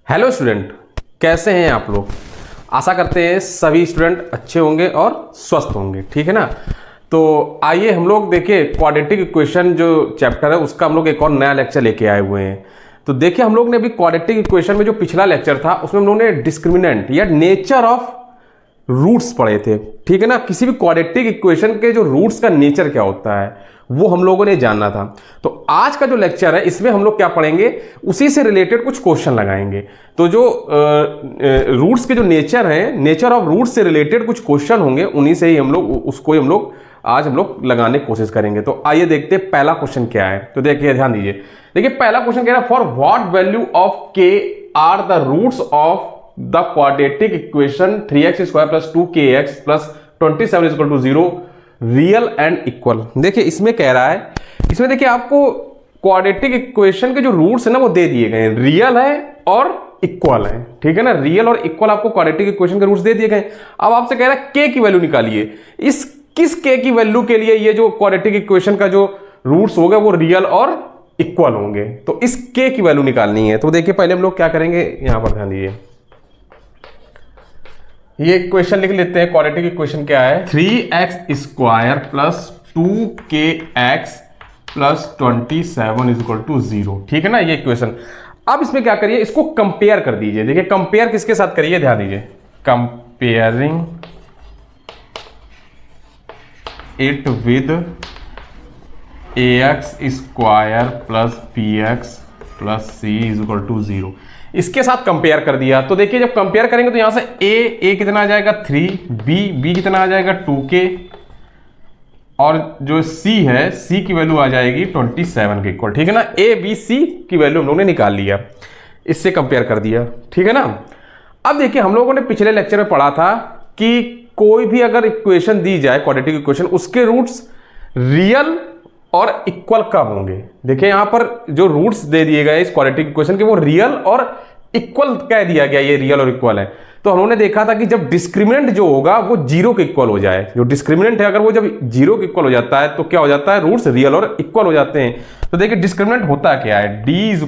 Hello student, कैसे हैं आप लोग। आशा करते हैं सभी स्टूडेंट अच्छे होंगे और स्वस्थ होंगे, ठीक है ना। तो आइए हम लोग देखिए क्वाड्रेटिक इक्वेशन जो चैप्टर है उसका हम लोग एक और नया लेक्चर लेके आए हुए हैं। तो देखिए हम लोग ने अभी क्वाड्रेटिक इक्वेशन में जो पिछला लेक्चर था उसमें हम लोग ने डिस्क्रिमिनेंट या नेचर ऑफ रूट्स पढ़े थे, ठीक है ना। किसी भी क्वाड्रेटिक इक्वेशन के जो रूट्स का नेचर क्या होता है वो हम लोगों ने जानना था। तो आज का जो लेक्चर है इसमें हम लोग क्या पढ़ेंगे, उसी से रिलेटेड कुछ क्वेश्चन लगाएंगे। तो जो रूट्स के जो नेचर है, नेचर ऑफ रूट्स से रिलेटेड कुछ क्वेश्चन होंगे, उन्हीं से ही हम लोग आज हम लोग लगाने की कोशिश करेंगे। तो आइए देखते हैं पहला क्वेश्चन क्या है। तो देखिए ध्यान दीजिए, देखिए पहला क्वेश्चन कह रहा है for what value of k are the roots of the quadratic equation 3x² + 2kx + 27 = 0 real and equal. देखिए इसमें कह रहा है, इसमें देखिए आपको क्वाड्रेटिक इक्वेशन के जो रूट्स है ना वो दे दिए गए हैं, रियल है और इक्वल है, ठीक है ना। रियल और इक्वल आपको क्वाड्रेटिक इक्वेशन के रूट्स दे दिए गए। अब आपसे कह रहा है के की वैल्यू निकालिए। इस किस के की वैल्यू के लिए ये जो क्वाड्रेटिक इक्वेशन का जो रूट्स होगा वो रियल और इक्वल होंगे। तो इस के की वैल्यू निकालनी है। तो देखिए पहले हम लोग क्या करेंगे, यहां पर ध्यान दीजिए, ये इक्वेशन लिख लेते हैं। क्वाड्रेटिक इक्वेशन क्या है, 3x² + 2kx + 27 = 0, ठीक है ना ये इक्वेशन। अब इसमें क्या करिए, इसको कंपेयर कर दीजिए। देखिए कंपेयर किसके साथ करिए, ध्यान दीजिए, comparing it with ax² + bx + c = 0, इसके साथ कंपेयर कर दिया। तो देखिए जब कंपेयर करेंगे तो यहां से a कितना आ जाएगा 3, b कितना आ जाएगा 2k, और जो c है c की वैल्यू आ जाएगी 27 के इक्वल, ठीक है ना। a b c की वैल्यू हम लोगों ने निकाल लिया, इससे कंपेयर कर दिया, ठीक है ना। अब देखिए हम लोगों ने पिछले लेक्चर में पढ़ा था कि कोई भी अगर इक्वेशन दी जाए क्वाड्रेटिक इक्वेशन, उसके रूट्स रियल और इक्वल कब होंगे। देखिए यहां पर जो रूट्स दे दिए गए इस क्वाड्रेटिक इक्वेशन के वो रियल और इक्वल कह दिया गया, ये रियल और इक्वल है। तो हमने देखा था कि जब डिस्क्रिमिनेंट जो होगा वो 0 के इक्वल हो जाए, जो डिस्क्रिमिनेंट है अगर वो जब 0 के इक्वल हो जाता है तो क्या हो जाता है, रूट्स रियल और इक्वल हो जाते हैं। तो देखिए डिस्क्रिमिनेंट होता क्या है, d =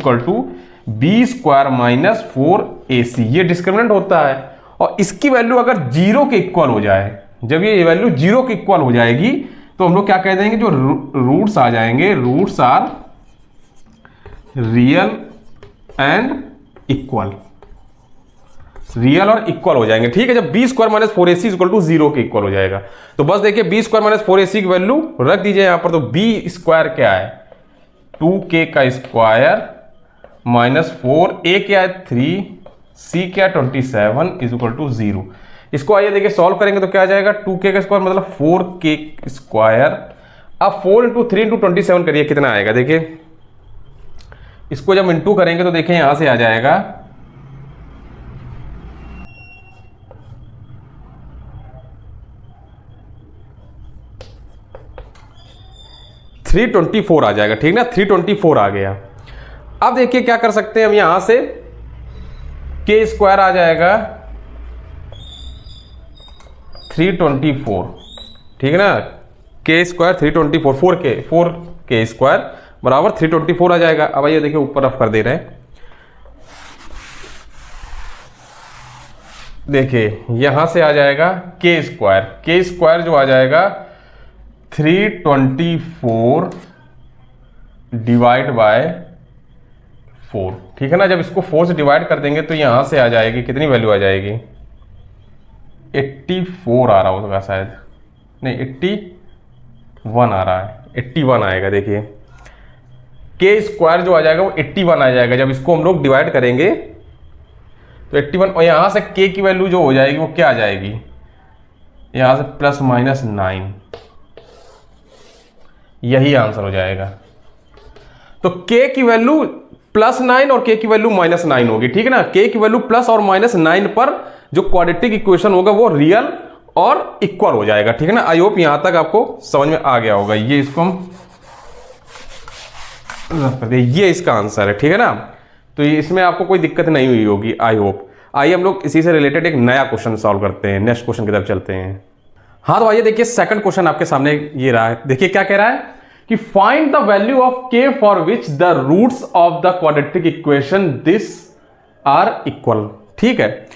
b² - 4ac, ये डिस्क्रिमिनेंट होता है। और इसकी वैल्यू अगर 0 के इक्वल हो जाए, जब ये वैल्यू 0 के इक्वल हो जाएगी तो हम लोग क्या कह देंगे, जो रूट्स आ जाएंगे, roots are real and equal, real और इक्वल हो जाएंगे, ठीक है। जब b² - 4ac = 0 के इक्वल हो जाएगा। तो बस देखिए b² - 4ac की वैल्यू रख दीजिए यहां पर। तो b² क्या है 2k² - 4, a क्या है 3, c क्या 27 = 0। इसको आइए देखिए सॉल्व करेंगे तो क्या आ जाएगा, 2k² मतलब 4k²। अब 4 × 3 × 27 करिए, कितना आएगा। देखिए इसको जब इंटू करेंगे तो देखिए यहां से आ जाएगा 324 आ जाएगा, ठीक ना, 324 आ गया। अब देखिए क्या कर सकते हैं हम, यहां से k² आ जाएगा 324, ठीक है ना, k² 324, 4k² बराबर 324 आ जाएगा। अब आइए देखिए ऊपर रफ कर दे रहे हैं, देखिए यहां से आ जाएगा k² जो आ जाएगा 324 / 4, ठीक है ना। जब इसको 4 से डिवाइड कर देंगे तो यहां से आ जाएगी, कितनी वैल्यू आ जाएगी, 84 आ रहा होगा शायद, नहीं 81 आ रहा है, 81 आएगा। देखिए k² जो आ जाएगा वो 81 आ जाएगा। जब इसको हम लोग डिवाइड करेंगे तो 81, और यहां से k की वैल्यू जो हो जाएगी वो क्या आ जाएगी, यहां से +-9, यही आंसर हो जाएगा। तो k की वैल्यू +9 और k की वैल्यू -9 होगी, ठीक है ना। k की वैल्यू प्लस और -9 पर जो क्वाड्रेटिक इक्वेशन होगा वो रियल और इक्वल हो जाएगा, ठीक है ना। आई होप यहां तक आपको समझ में आ गया होगा। ये इसको हम रख कर दे, ये इसका आंसर है, ठीक है ना। तो इसमें आपको कोई दिक्कत नहीं हुई होगी, आई होप। आइए हम लोग इसी से रिलेटेड एक नया क्वेश्चन सॉल्व करते हैं, नेक्स्ट क्वेश्चन की तरफ चलते हैं। हाँ तो आइए देखिए सेकंड क्वेश्चन आपके सामने ये रहा है। देखिए क्या कह रहा है कि find the value of k for which the roots of the quadratic equation this are equal. ठीक है,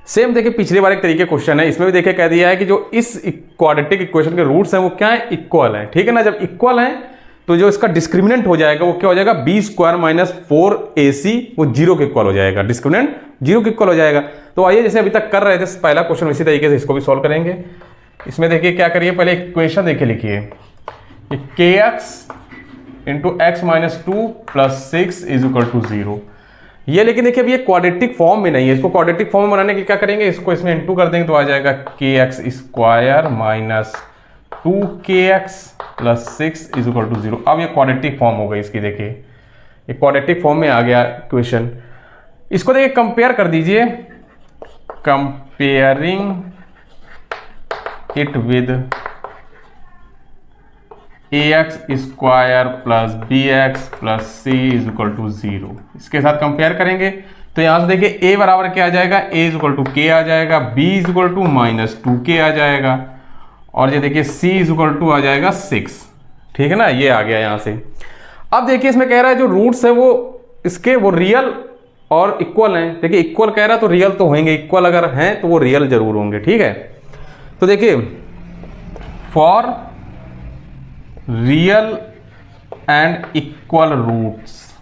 सेम देखिए पिछले बार एक तरीके क्वेश्चन है, इसमें भी देखिए कह दिया है कि जो इस क्वाड्रेटिक इक्वेशन के रूट्स हैं वो क्या है, इक्वल है। ठीक है ना, जब इक्वल है तो जो इसका डिस्क्रिमिनेंट हो जाएगा वो क्या हो जाएगा, बी स्क्वायर माइनस 4ac, वो जीरो के इक्वल हो जाएगा, डिस्क्रिमिनेंट जीरो के इक्वल हो जाएगा। तो आइए जैसे अभी तक कर रहे थे पहला क्वेश्चन इसी तरीके से इसको भी सॉल्व करेंगे। इसमें देखिए क्या करिए, पहले इक्वेशन देखिए लिखिए, kx into x minus 2 plus 6 is equal to 0। ये लेकिन देखिए अभी ये क्वाड्रेटिक फॉर्म में नहीं है, इसको क्वाड्रेटिक फॉर्म में बनाने के लिए क्या करेंगे, इसको इसमें इंटू कर देंगे तो आ जाएगा kx square minus 2kx plus 6 is equal to 0। अब ये क्वाड्रेटिक फॉर्म हो गई इसकी, देखिए ये क्वाड्रेटिक फॉर्म में आ गया इक्वेशन। इसको देखिए कंपेयर कर दीजिए, comparing it with ax square plus bx plus c is equal to 0, इसके साथ कंपेयर करेंगे तो यहां से देखिए a बराबर क्या आ जाएगा, a is equal to k आ जाएगा, b is equal to minus 2k आ जाएगा, और ये देखिए c इज इक्वल टू आ जाएगा 6। ठीक है ना, ये आ गया यहां से। अब देखिए इसमें कह रहा है जो रूट्स है वो इसके वो रियल और इक्वल हैं। देखिए इक्वल कह रहा है तो रियल तो होंगे, इक्वल अगर हैं तो वो रियल जरूर होंगे। ठीक है, तो देखिए for real and equal roots,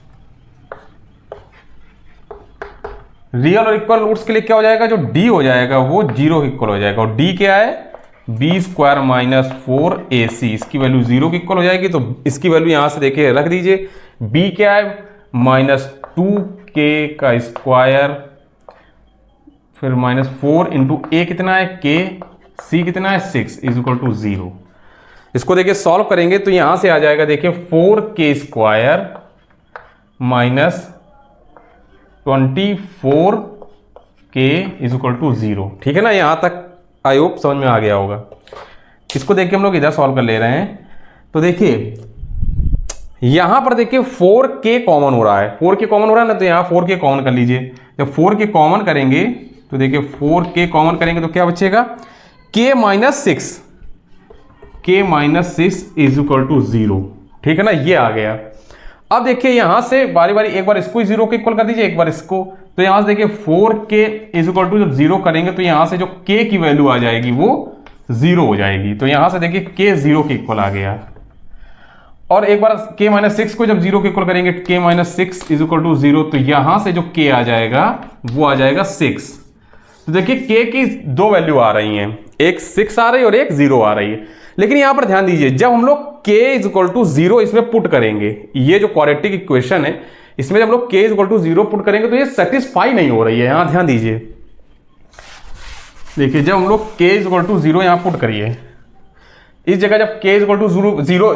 real और इक्वल रूट्स के लिए क्या हो जाएगा, जो d हो जाएगा वो 0 के इक्वल हो जाएगा, और d क्या है, बी स्क्वायर माइनस 4ac, इसकी वैल्यू 0 की इक्वल हो जाएगी। तो इसकी वैल्यू यहां से देखिए रख दीजिए, b क्या है माइनस 2k का स्क्वायर, फिर माइनस 4 इंटू a कितना है k, c कितना है 6 इज इक्वल टू 0। इसको देखिए सॉल्व करेंगे तो यहां से आ जाएगा देखिए 4k square minus 24k is equal to 0। ठीक है ना, यहां तक आई होप समझ में आ गया होगा। इसको देखिए हम लोग इधर सॉल्व कर ले रहे हैं, तो देखिए यहां पर देखिए 4k कॉमन हो रहा है, 4k कॉमन हो रहा है ना, तो यहां 4k कॉमन कर लीजिए। जब 4k कॉमन करेंगे तो देखिए 4k कॉमन करेंगे तो क्या बचेगा, k minus 6, k minus 6 is equal to 0। ठीक है ना, ये आ गया। अब देखिए यहां से बारी बारी एक बार इसको 0 के इक्वल कर दीजिए, एक बार इसको, तो यहां से देखिए 4k इज इक्वल टू जब 0 करेंगे तो यहां से जो k की वैल्यू आ जाएगी वो 0 हो जाएगी। तो यहां से देखिए k 0 के इक्वल आ गया, और एक बार k माइनस 6 को जब 0 के इक्वल करेंगे, k minus 6 is equal to 0, तो यहां से जो k आ जाएगा वो आ जाएगा 6। तो देखिए k की दो वैल्यू आ रही हैं, एक 6 आ रही है और एक 0 आ रही है। लेकिन यहां पर ध्यान दीजिए, जब हम लोग k इज इक्वल टू 0 इसमें पुट करेंगे, ये जो क्वाड्रेटिक इक्वेशन है इसमें जब हम लोग k is equal to 0 put करेंगे तो ये सेटिस्फाई नहीं हो रही है। यहां ध्यान दीजिए, देखिए जब हम लोग k इज इक्वल टू 0 यहां पुट करिए, इस जगह जब k is equal to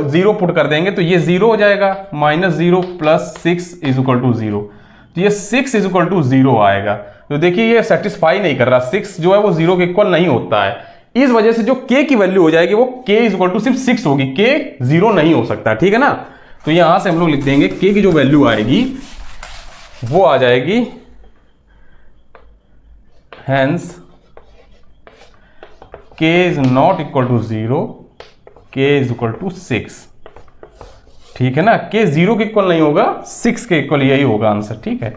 0 put कर देंगे तो ये 0 हो जाएगा, minus 0 plus 6 is equal to 0, तो ये 6 इज इक्वल टू 0 आएगा। तो देखिए ये सेटिस्फाई नहीं कर रहा, 6 जो है वो 0 के इक्वल नहीं होता है। इस वजह से जो k की वैल्यू हो जाएगी वो k इज इक्वल टू सिर्फ 6 होगी, k 0 नहीं हो सकता। ठीक है ना, तो यहां से हम लोग लिख देंगे k की जो वैल्यू आएगी वो आ जाएगी hence k is not equal to 0, k is equal to 6। ठीक है ना, k 0 के इक्वल नहीं होगा, 6 के इक्वल यही होगा आंसर। ठीक है,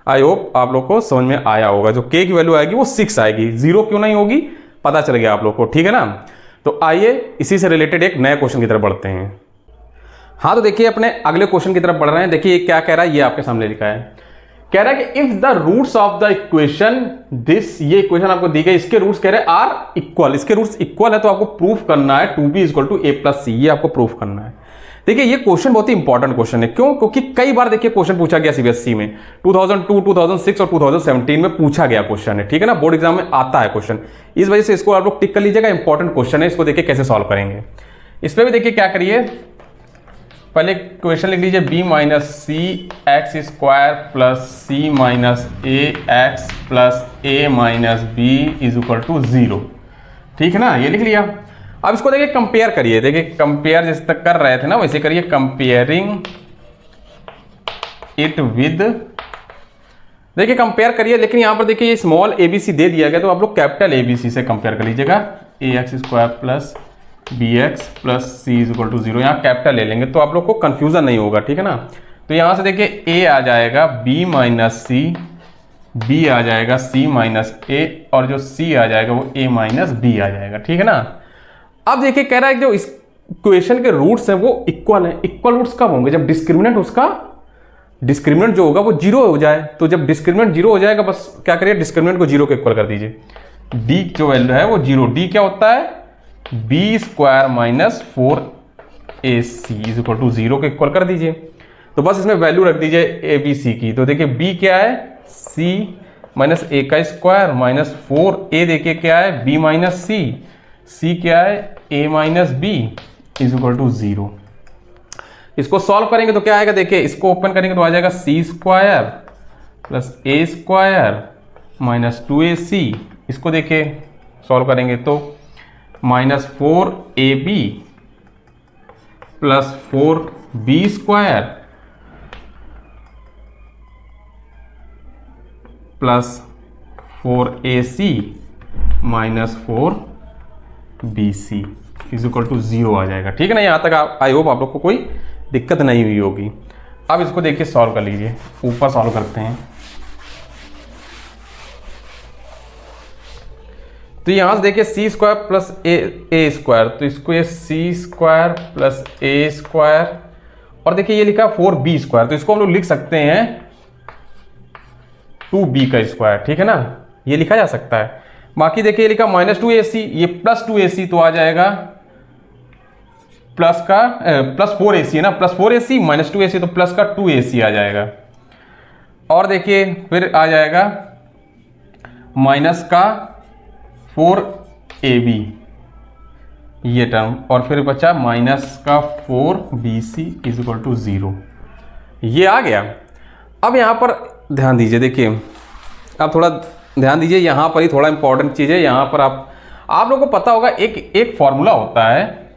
आई होप आप लोग को समझ में आया होगा, जो k की वैल्यू आएगी वो 6 आएगी, 0 क्यों नहीं होगी पता चल गया आप लोग को। ठीक है ना, तो आइए इसी से रिलेटेड एक नए क्वेश्चन की तरफ बढ़ते हैं। हाँ, तो देखिए अपने अगले क्वेश्चन की तरफ बढ़ रहे हैं। देखिए क्या कह रहा है, ये आपके सामने लिखा है, कह रहा है कि if the roots of the equation this, ये इक्वेशन आपको दी गई, इसके रूट्स कह रहे हैं आर इक्वल, इसके रूट्स इक्वल है तो आपको प्रूफ करना है 2b equal to a plus c, ये आपको प्रूफ करना है। देखिए ये क्वेश्चन बहुत ही इंपॉर्टेंट क्वेश्चन है, क्यों, क्योंकि कई बार देखिए क्वेश्चन पूछा गया सीबीएसई में, 2002, 2006 और 2017 में पूछा गया क्वेश्चन है। ठीक है ना, बोर्ड एग्जाम में आता है क्वेश्चन, इस वजह से इसको आप लोग टिक कर लीजिएगा, इंपॉर्टेंट क्वेश्चन है। इसको देखिए कैसे सॉल्व करेंगे, इस पर भी देखिए क्या करिए, पहले क्वेश्चन लिख लीजिए b minus c x square plus c minus a x plus a minus b is equal to 0। ठीक है ना, ये लिख लिया। अब इसको देखिए कंपेयर करिए, देखिए कंपेयर जैसे तक कर रहे थे ना वैसे करिए, कंपेयरिंग इट विद, देखिए कंपेयर करिए, लेकिन यहां पर देखिए ये स्मॉल abc दे दिया गया तो आप लोग कैपिटल abc से कंपेयर कर लीजिएगा, ax square plus bx plus c is equal to 0, यहाँ कैपिटल ले लेंगे तो आप लोग को कंफ्यूजन नहीं होगा। ठीक है ना, तो यहां से देखिए a आ जाएगा b माइनस सी b आ जाएगा c माइनस a, और जो c आ जाएगा वो a माइनस b आ जाएगा। ठीक है ना। अब देखिए कह रहा है जो इस इक्वेशन के रूट्स हैं वो इक्वल हैं। इक्वल रूट्स कब होंगे? जब डिस्क्रिमिनेंट डिस्क्रिमिनेंट जो होगा वो जीरो हो जाए। तो जब डिस्क्रिमिनेंट जीरो हो जाएगा बस क्या करिए, डिस्क्रिमिनेंट को जीरो के इक्वल कर दीजिए। d जो वैल्यू है वो जीरो, d क्या होता है? b square minus 4ac is equal to zero के इक्वल कर दीजिए। तो बस इसमें वैल्यू रख दीजिए ए बी सी की। तो देखिए b क्या है? c माइनस ए का स्क्वायर माइनस 4a, देखिए क्या है? b माइनस c क्या है? a minus b is equal to zero. इसको सॉल्व करेंगे तो क्या आएगा? देखिए इसको ओपन करेंगे तो आ जाएगा c square plus a square minus 2ac। इसको देखिए सॉल्व करेंगे तो minus 4ab plus 4b square plus 4ac minus 4bc is equal to zero आ जाएगा। ठीक है ना। यहाँ तक आई होप आप लोग को कोई दिक्कत नहीं हुई होगी। अब इसको देखिए सॉल्व कर लीजिए। ऊपर सॉल्व करते हैं तो यहाँ से देखिए c स्क्वायर प्लस ए स्क्वायर, तो इसको ये c स्क्वायर प्लस ए स्क्वायर, और देखिए ये लिखा 4b स्क्वायर, तो इसको हम लोग लिख सकते हैं 2b का स्क्वायर। ठीक है ना, ये लिखा जा सकता है। बाकी देखिए ये लिखा माइनस 2ac, ये प्लस 2ac, तो आ जाएगा प्लस का प्लस 4ac है ना, प्लस 4ac माइनस 2ac, तो प्लस का 2ac आ जाएगा। और देखिए फिर आ जाएगा माइनस का 4ab ये टर्म, और फिर बचा माइनस का 4bc is equal to zero. ये आ गया। अब यहाँ पर ध्यान दीजिए, देखिए अब थोड़ा ध्यान दीजिए, यहाँ पर ही थोड़ा इंपॉर्टेंट चीज़ है। यहाँ पर आप लोगों को पता होगा एक फॉर्मूला होता है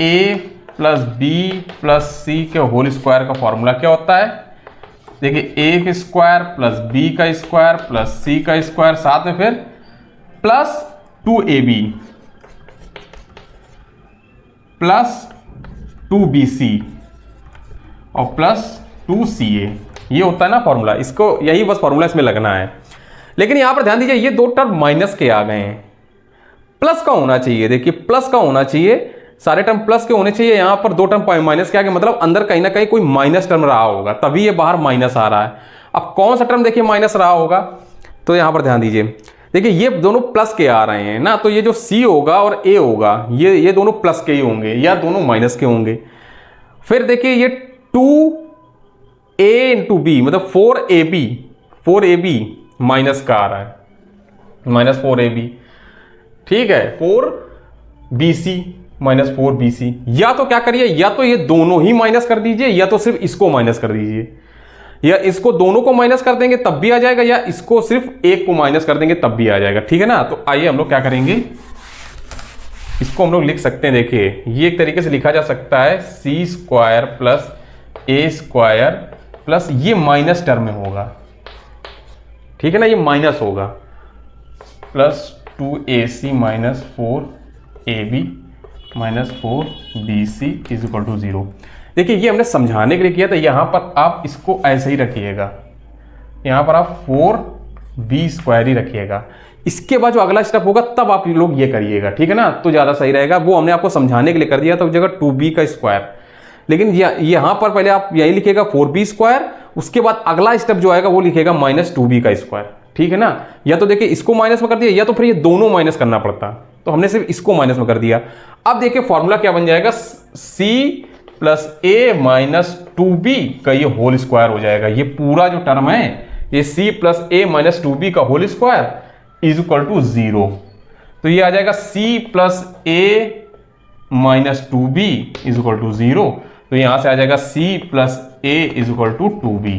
a प्लस बी प्लस सी के होल स्क्वायर का फॉर्मूला क्या होता है? देखिए a का स्क्वायर प्लस b का स्क्वायर प्लस c का स्क्वायर, साथ में फिर प्लस 2ab प्लस 2bc और प्लस 2ca, ये होता है ना फॉर्मूला। इसको यही बस फॉर्मूला इसमें लगना है। लेकिन यहां पर ध्यान दीजिए ये दो टर्म माइनस के आ गए हैं, प्लस का होना चाहिए। देखिए प्लस का होना चाहिए, सारे टर्म प्लस के होने चाहिए। यहां पर दो टर्म माइनस के आ गए, मतलब अंदर कहीं ना कहीं कोई माइनस टर्म रहा होगा, तभी ये बाहर माइनस आ रहा है। अब कौन सा टर्म देखिए माइनस रहा होगा? तो यहां पर ध्यान दीजिए, देखिए ये दोनों प्लस के आ रहे हैं ना, तो ये जो c होगा और a होगा ये दोनों प्लस के ही होंगे या दोनों माइनस के होंगे। फिर देखिए ये 2a इंटू बी मतलब 4ab माइनस का आ रहा है, माइनस 4ab। ठीक है, 4bc माइनस 4bc, या तो क्या करिए, या तो ये दोनों ही माइनस कर दीजिए, या तो सिर्फ इसको माइनस कर दीजिए, या इसको दोनों को माइनस कर देंगे तब भी आ जाएगा, या इसको सिर्फ एक को माइनस कर देंगे तब भी आ जाएगा। ठीक है ना। तो आइए हम लोग क्या करेंगे, इसको हम लोग लिख सकते हैं। देखिए ये एक तरीके से लिखा जा सकता है c square plus a square plus ये माइनस टर्म में होगा। ठीक है ना, ये माइनस होगा, plus 2ac minus 4ab minus 4bc is equal to zero. देखिए ये हमने समझाने के लिए किया था, यहाँ पर आप इसको ऐसे ही रखिएगा, यहाँ पर आप 4b स्क्वायर ही रखिएगा। इसके बाद जो अगला स्टेप होगा तब आप लोग ये करिएगा। ठीक है ना, तो ज़्यादा सही रहेगा। वो हमने आपको समझाने के लिए कर दिया था, उस जगह 2b का स्क्वायर, लेकिन यहाँ पर पहले आप यही लिखिएगा 4b स्क्वायर, उसके बाद अगला स्टेप जो आएगा वो लिखेगा माइनस 2b का स्क्वायर। ठीक है ना, या तो देखिए इसको माइनस में कर दिया, या तो फिर ये दोनों माइनस करना पड़ता, तो हमने सिर्फ इसको माइनस में कर दिया। अब देखिए फॉर्मूला क्या बन जाएगा, c plus a minus 2b का ये होल स्क्वायर हो जाएगा। ये पूरा जो टर्म है ये c plus a minus 2b का whole square is equal to zero. तो ये आ जाएगा c plus a minus 2b is equal to zero. तो यहां से आ जाएगा c plus a is equal to 2b।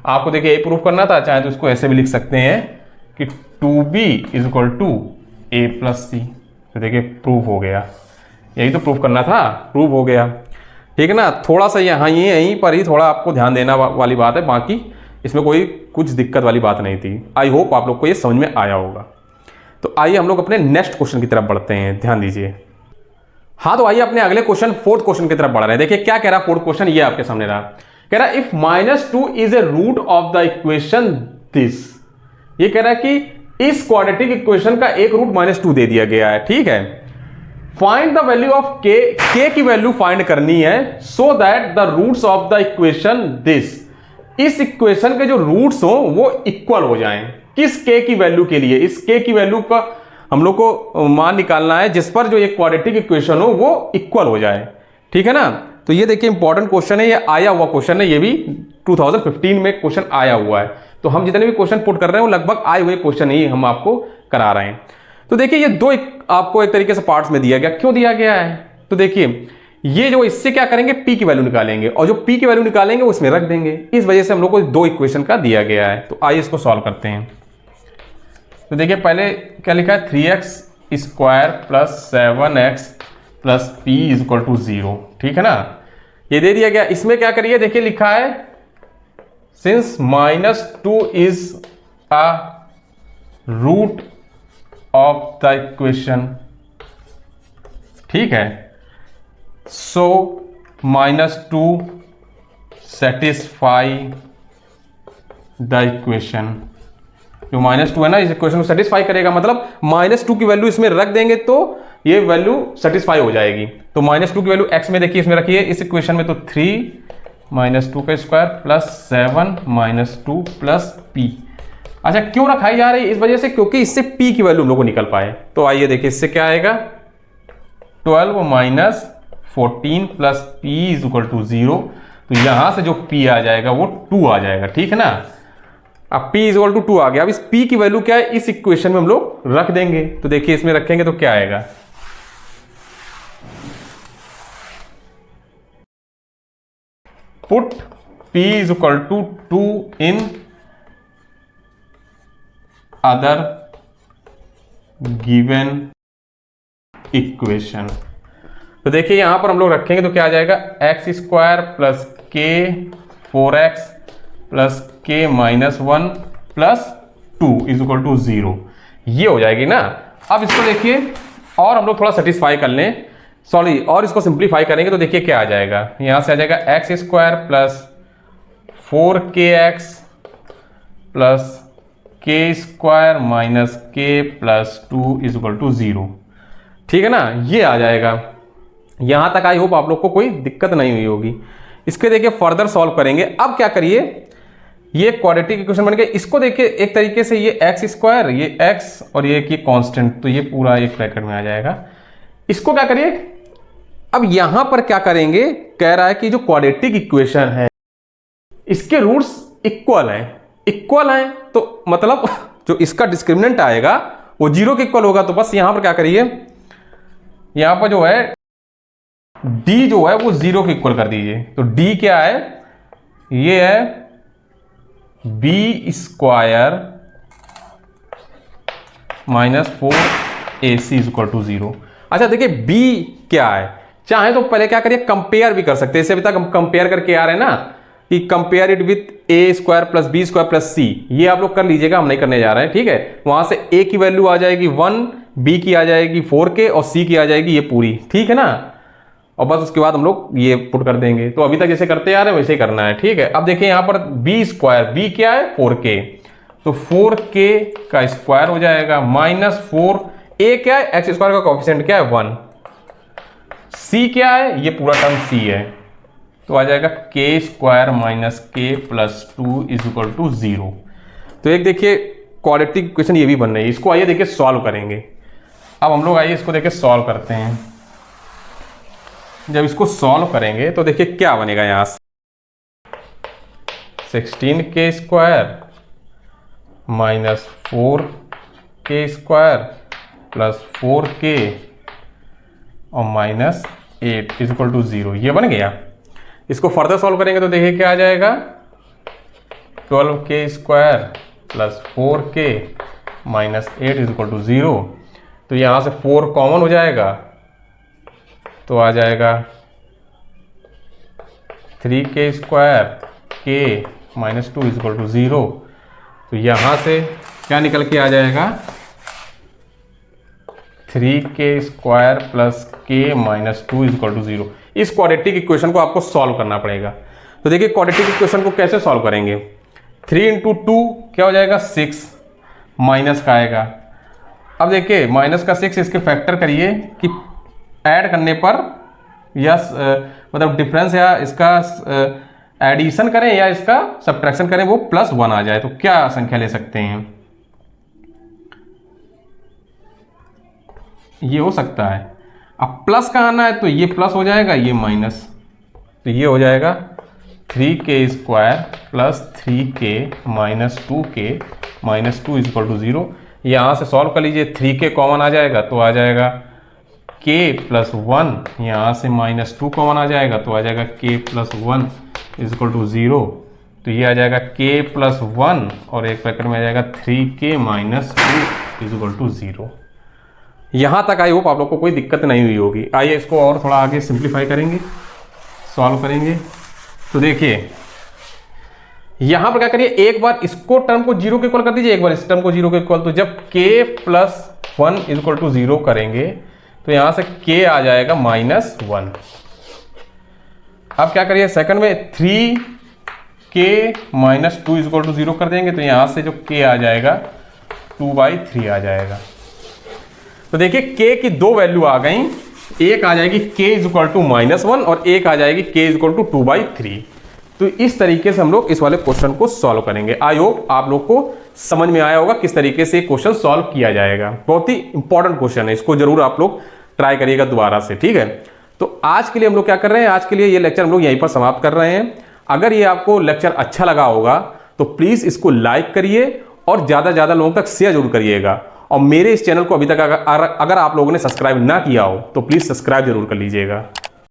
आपको देखिए ये प्रूफ करना था, चाहे तो इसको ऐसे भी लिख सकते हैं कि 2b is equal to a plus c। तो देखिए प्रूफ हो गया, यही तो प्रूफ करना था, प्रूफ हो गया। ठीक है ना, थोड़ा सा यहीं पर ही थोड़ा आपको ध्यान देना वाली बात है, बाकी इसमें कोई कुछ दिक्कत वाली बात नहीं थी। आई होप आप लोग को ये समझ में आया होगा। तो आइए हम लोग अपने नेक्स्ट क्वेश्चन की तरफ बढ़ते हैं, ध्यान दीजिए। हाँ, तो आइए अपने अगले क्वेश्चन फोर्थ क्वेश्चन की तरफ बढ़ रहे हैं। देखिए क्या कह रहा है फोर्थ क्वेश्चन, ये आपके सामने रहा। कह रहा है if -2 is a root of the equation this, ये कह रहा है कि इस क्वाड्रेटिक इक्वेशन का एक रूट -2 दे दिया गया है, ठीक है। फाइंड द वैल्यू ऑफ के की वैल्यू फाइंड करनी है so that the roots of the equation this, इस इक्वेशन के जो रूट्स हो वो इक्वल हो जाएं। किस के की वैल्यू के लिए? इस के की वैल्यू का हम लोग को मान निकालना है जिस पर जो एक क्वाड्रेटिक इक्वेशन हो वो इक्वल हो जाए, ठीक है ना। तो ये देखिए इंपॉर्टेंट क्वेश्चन है, ये आया हुआ क्वेश्चन है, ये भी 2015 में क्वेश्चन आया हुआ है। तो हम जितने भी क्वेश्चन पुट कर रहे हैं वो लगभग आए हुए क्वेश्चन ही हम आपको करा रहे हैं। तो देखिए ये दो आपको एक तरीके से पार्ट्स में दिया गया। क्यों दिया गया है? तो देखिए ये जो इससे क्या करेंगे, पी की वैल्यू निकालेंगे और जो पी की वैल्यू निकालेंगे वो इसमें रख देंगे। इस वजह से हम लोग को दो इक्वेशन का दिया गया है। तो आइए इसको सॉल्व करते हैं। तो देखिए पहले क्या लिखा है, 3x² + 7x + p = 0, ठीक है ना। ये दे दिया गया। इसमें क्या करिए, देखिए लिखा है since -2 is a root of the equation, ठीक है, सो -2 सेटिस्फाई द इक्वेशन। जो -2 है ना इस इक्वेशन को सेटिस्फाई करेगा, मतलब -2 की वैल्यू इसमें रख देंगे तो ये वैल्यू सेटिस्फाई हो जाएगी। तो -2 की वैल्यू x में देखिए इसमें रखिए इस इक्वेशन में, तो 3 -2² + 7 -2 + p। अच्छा क्यों रखाई जा रही है? इस वजह से क्योंकि इससे p की वैल्यू हम लोग को निकल पाए। तो आइए देखिए इससे क्या आएगा, 12 - 14 + p = 0। तो यहां से जो p आ जाएगा वो 2 आ जाएगा, ठीक है ना। अब p = 2 आ गया। अब इस p की वैल्यू क्या है, इस इक्वेशन में हम लोग रख देंगे। तो देखिए इसमें रखेंगे तो क्या आएगा, put p = 2 in other given equation. तो देखिए यहां पर हम लोग रखेंगे तो क्या आ जाएगा, x² + k 4x + k - 1 + 2 = 0। ये हो जाएगी ना। अब इसको देखिए और हम लोग थोड़ा सेटिस्फाई कर लें, सॉरी और इसको सिंप्लीफाई करेंगे तो देखिए क्या आ जाएगा, यहां से आ जाएगा x² + 4kx + k² - k + 2 = 0, ठीक है ना। ये आ जाएगा। यहां तक आई होप आप लोग को कोई दिक्कत नहीं हुई होगी। इसके देखिए फर्दर सॉल्व करेंगे। अब क्या करिए, ये क्वाड्रेटिक इक्वेशन बन गया। इसको देखिए एक तरीके से ये x², ये x और ये कांस्टेंट, तो ये पूरा एक ब्रैकेट में आ जाएगा। इसको क्या करिए, अब यहां पर क्या करेंगे, कह रहा है कि जो क्वाड्रेटिक इक्वेशन है इसके रूट्स इक्वल हैं, तो मतलब जो इसका डिस्क्रिमिनेंट आएगा वो 0 के इक्वल होगा। तो बस यहां पर क्या करिए, यहां पर जो है d जो है वो 0 के इक्वल कर दीजिए। तो d क्या है, ये है b² - 4ac = 0। अच्छा देखिए b क्या है, चाहे तो पहले क्या करिए कंपेयर भी कर सकते हैं। इससे अभी तक हम कंपेयर करके आ रहे हैं ना कि compare it with a² + b² + c, ये आप लोग कर लीजिएगा, हम नहीं करने जा रहे हैं, ठीक है। वहां से a की वैल्यू आ जाएगी 1, b की आ जाएगी 4k और c की आ जाएगी ये पूरी, ठीक है ना। और बस उसके बाद हम लोग ये पुट कर देंगे। तो अभी तक जैसे करते आ रहे हैं वैसे ही करना है, ठीक है। अब देखिए यहाँ पर b², b क्या है 4k, तो 4k का स्क्वायर हो जाएगा -4, a क्या है x² का कोएफिशिएंट क्या है 1, c क्या है ये पूरा टर्म c है, तो आ जाएगा k² - k + 2 = 0। तो एक देखिए क्वाड्रेटिक इक्वेशन ये भी बन रही है। इसको आइए देखिए सॉल्व करेंगे। अब हम लोग आइए इसको देखिए सॉल्व करते हैं। जब इसको सॉल्व करेंगे तो देखिए क्या बनेगा, यहां से 16k² - 4k² + 4k और -8 = 0, ये बन गया। इसको फर्दर सॉल्व करेंगे तो देखिए क्या आ जाएगा, 12k² + 4k -8 = 0। तो यहाँ से 4 कॉमन हो जाएगा, तो आ जाएगा 3k² k -2 = 0। तो यहाँ से क्या निकल के आ जाएगा, 3k² + k -2 = 0। इस क्वाड्रेटिक इक्वेशन को आपको सॉल्व करना पड़ेगा। तो देखिए क्वाड्रेटिक इक्वेशन को कैसे सॉल्व करेंगे, 3 × 2 क्या हो जाएगा 6, माइनस का आएगा। अब देखिए माइनस का 6 इसके फैक्टर करिए कि ऐड करने पर या मतलब डिफरेंस या इसका एडिशन करें या इसका सब्ट्रैक्शन करें वो +1 आ जाए, तो क्या संख्या ले सकते हैं? ये हो सकता है। अब प्लस का आना है तो ये प्लस हो जाएगा, ये माइनस, तो ये हो जाएगा 3k² plus 3k minus 2k minus 2 = 0। यहाँ से सॉल्व कर लीजिए, 3k कॉमन आ जाएगा तो आ जाएगा k + 1, यहाँ से -2 कॉमन आ जाएगा तो आ जाएगा k + 1 = 0। तो ये आ जाएगा k + 1 और एक ब्रैकेट में आ जाएगा 3k - 2 = 0। यहाँ तक आई होप आप लोग को कोई दिक्कत नहीं हुई होगी। आइए इसको और थोड़ा आगे सिंप्लीफाई करेंगे, सॉल्व करेंगे। तो देखिए यहाँ पर क्या करिए, एक बार इसको टर्म को 0 के इक्वल कर दीजिए, एक बार इस टर्म को 0 के इक्वल। तो जब k + 1 = 0 करेंगे तो यहाँ से k आ जाएगा -1। अब क्या करिए सेकंड में 3k - 2 = 0 कर देंगे तो यहाँ से जो k आ जाएगा 2/3 आ जाएगा। तो देखिए k की दो वैल्यू आ गई, एक आ जाएगी k = -1 और एक आ जाएगी k = 2/3। तो इस तरीके से हम लोग इस वाले क्वेश्चन को सॉल्व करेंगे। आई होप आप लोग को समझ में आया होगा किस तरीके से क्वेश्चन सॉल्व किया जाएगा। बहुत ही इंपॉर्टेंट क्वेश्चन है, इसको जरूर आप लोग ट्राई करिएगा दोबारा से, ठीक है। तो आज के लिए हम लोग क्या कर रहे हैं, आज के लिए ये लेक्चर हम लोग यहीं पर समाप्त कर रहे हैं। अगर ये आपको लेक्चर अच्छा लगा होगा तो प्लीज़ इसको लाइक करिए और ज़्यादा से ज़्यादा लोगों तक शेयर जरूर करिएगा। और मेरे इस चैनल को अभी तक अगर आप लोगों ने सब्सक्राइब ना किया हो तो प्लीज़ सब्सक्राइब जरूर कर लीजिएगा।